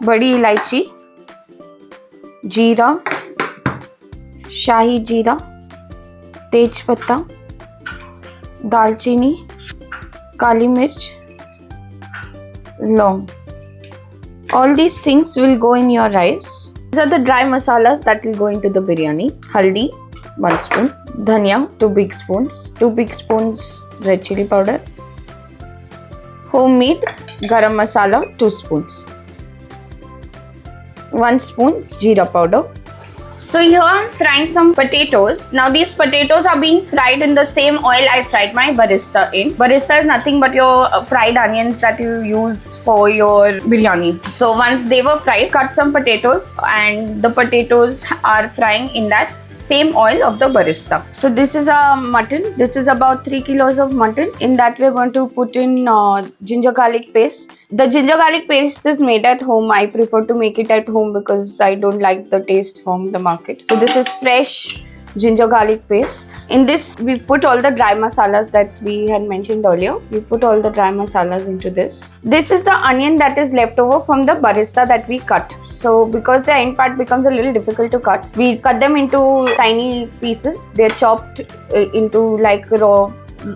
बड़ी इलायची, जीरा, शाही जीरा, तेज पत्ता, दालचीनी, काली मिर्च, लौंग. All these things will go in your rice. These are the dry masalas that will go into the biryani. Haldi 1 spoon, dhania 2 big spoons, 2 big spoons red chili powder, homemade garam masala 2 spoons, 1 spoon jeera powder. So here I'm frying some potatoes. Now these potatoes are being fried in the same oil I fried my barista in. Barista is nothing but your fried onions that you use for your biryani. So once they were fried, cut some potatoes and the potatoes are frying in that same oil of the barista. So this is a mutton. This is about 3 kilos of mutton. In that we're going to put in ginger garlic paste. The ginger garlic paste is made at home. I prefer to make it at home because I don't like the taste from the market. So this is fresh ginger garlic paste. In this we put all the dry masalas that we had mentioned earlier. We put all the dry masalas into this. This is the onion that is left over from the barista that we cut. So because the end part becomes a little difficult to cut, we cut them into tiny pieces. They're chopped into like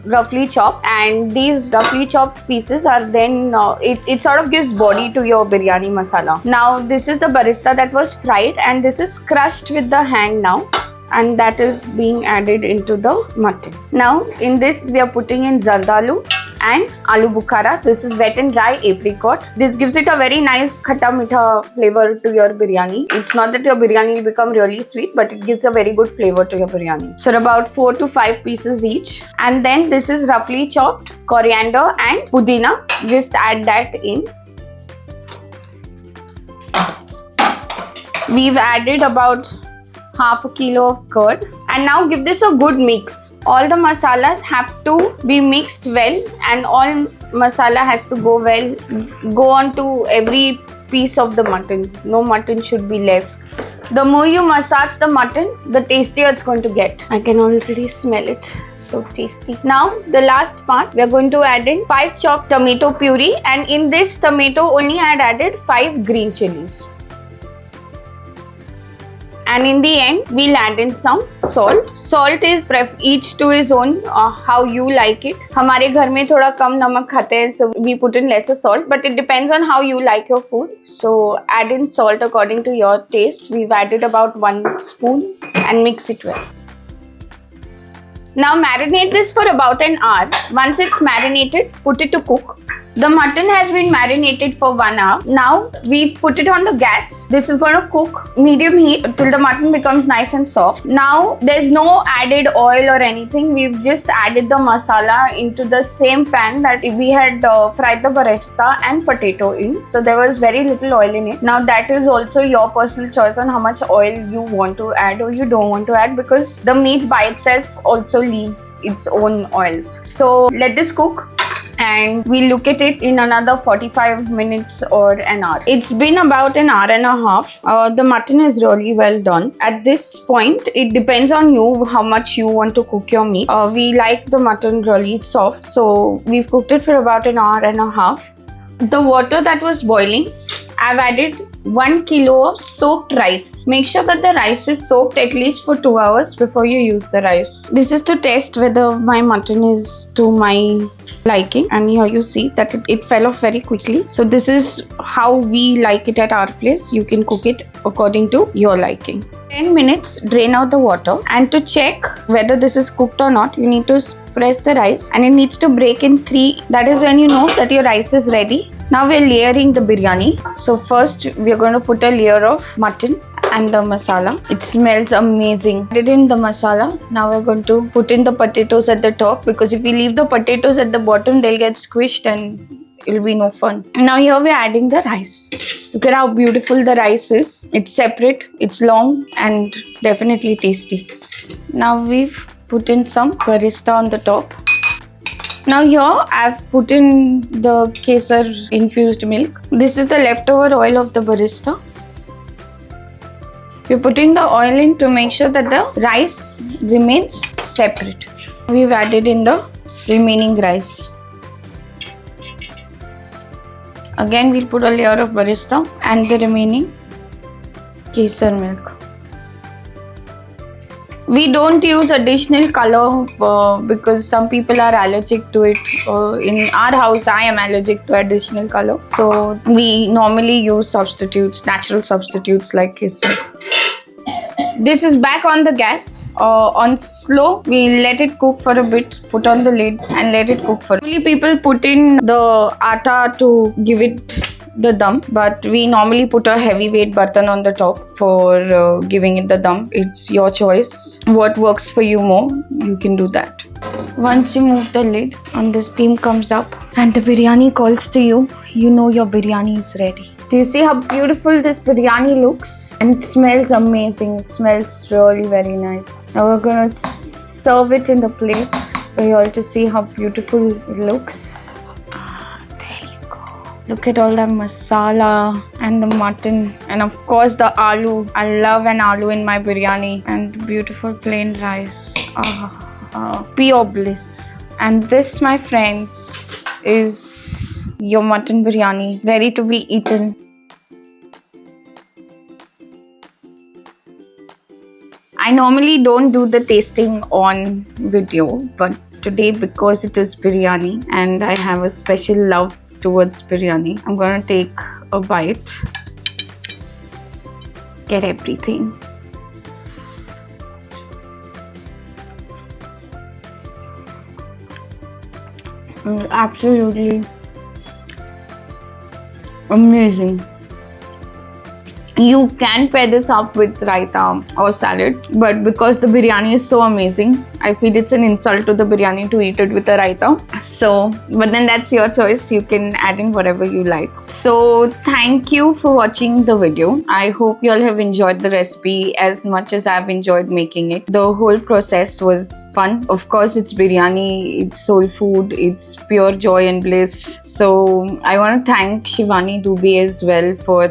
roughly chopped, and these roughly chopped pieces are then it sort of gives body to your biryani masala. Now this is the barista that was fried, and this is crushed with the hand now, and that is being added into the mutton. Now in this we are putting in zardalu and aloo bukhara. This is wet and dry apricot. This gives it a very nice khatta mitha flavor to your biryani. It's not that your biryani will become really sweet, but it gives a very good flavor to your biryani. So about 4 to 5 pieces each. And then this is roughly chopped coriander and pudina. Just add that in. We've added about half a kilo of curd, and now give this a good mix. All the masalas have to be mixed well, and all masala has to go on to every piece of the mutton. No mutton should be left. The more you massage the mutton, the tastier it's going to get. I can already smell it. So tasty. Now the last part, we are going to add in 5 chopped tomato puree, and in this tomato only I had added 5 green chilies. And in the end, we'll add in some salt. Salt is each to his own, how you like it. हमारे घर में थोड़ा कम नमक खाते हैं, so we put in lesser salt. But it depends on how you like your food. So add in salt according to your taste. We've added about 1 spoon and mix it well. Now marinate this for about an hour. Once it's marinated, put it to cook. The mutton has been marinated for 1 hour. Now we've put it on the gas. This is going to cook medium heat till the mutton becomes nice and soft. Now there's no added oil or anything. We've just added the masala into the same pan that we had fried the barista and potato in. So there was very little oil in it. Now that is also your personal choice on how much oil you want to add or you don't want to add, because the meat by itself also leaves its own oils. So let this cook, and we'll look at it in another 45 minutes or an hour. It's been about an hour and a half. The mutton is really well done. At this point, it depends on you how much you want to cook your meat. We like the mutton really soft, so we've cooked it for about an hour and a half. The water that was boiling, I've added 1 kilo of soaked rice. Make sure that the rice is soaked at least for 2 hours before you use the rice. This is to test whether my mutton is to my liking, and here you see that it fell off very quickly. So this is how we like it at our place. You can cook it according to your liking. 10 minutes, drain out the water, and to check whether this is cooked or not, you need to press the rice and it needs to break in 3. That is when you know that your rice is ready. Now we're layering the biryani. So first we're going to put a layer of mutton and the masala. It smells amazing. Put in the masala. Now we're going to put in the potatoes at the top, because if we leave the potatoes at the bottom, they'll get squished and it'll be no fun. Now here we're adding the rice. Look at how beautiful the rice is. It's separate, it's long, and definitely tasty. Now we've put in some barista on the top. Now here I've put in the kesar infused milk. This is the leftover oil of the barista. We're putting the oil in to make sure that the rice remains separate. We've added in the remaining rice. Again, we'll put a layer of barista and the remaining kesar milk. We don't use additional color because some people are allergic to it. In our house, I am allergic to additional color. So we normally use substitutes, natural substitutes like kesar. This is back on the gas. On slow, we let it cook for a bit, put on the lid and let it cook for. Normally people put in the atta to give it the dum, but we normally put a heavyweight burtan on the top for giving it the dum. It's your choice. What works for you more, you can do that. Once you move the lid and the steam comes up and the biryani calls to you, you know your biryani is ready. Do you see how beautiful this biryani looks? And it smells amazing. It smells really very nice. Now we're gonna serve it in the plate for you all to see how beautiful it looks. Look at all the masala and the mutton and of course the aloo. I love an aloo in my biryani and the beautiful plain rice. Pure bliss. And this, my friends, is your mutton biryani ready to be eaten. I normally don't do the tasting on video, but today because it is biryani and I have a special love towards biryani, I'm gonna take a bite, get everything. Absolutely amazing. You can pair this up with raita or salad, but because the biryani is so amazing, I feel it's an insult to the biryani to eat it with a raita. So, but then that's your choice. You can add in whatever you like. So, thank you for watching the video. I hope you all have enjoyed the recipe as much as I've enjoyed making it. The whole process was fun. Of course, it's biryani, it's soul food, it's pure joy and bliss. So, I want to thank Shivani Dubey as well for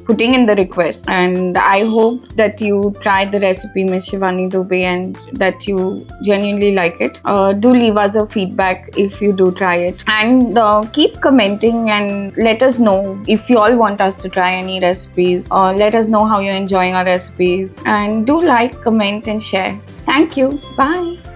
putting in the request, and I hope that you try the recipe, Miss Shivani Dubey, and that you genuinely like it. Do leave us a feedback if you do try it, and keep commenting and let us know if you all want us to try any recipes, or let us know how you're enjoying our recipes, and do like, comment and share. Thank you. Bye.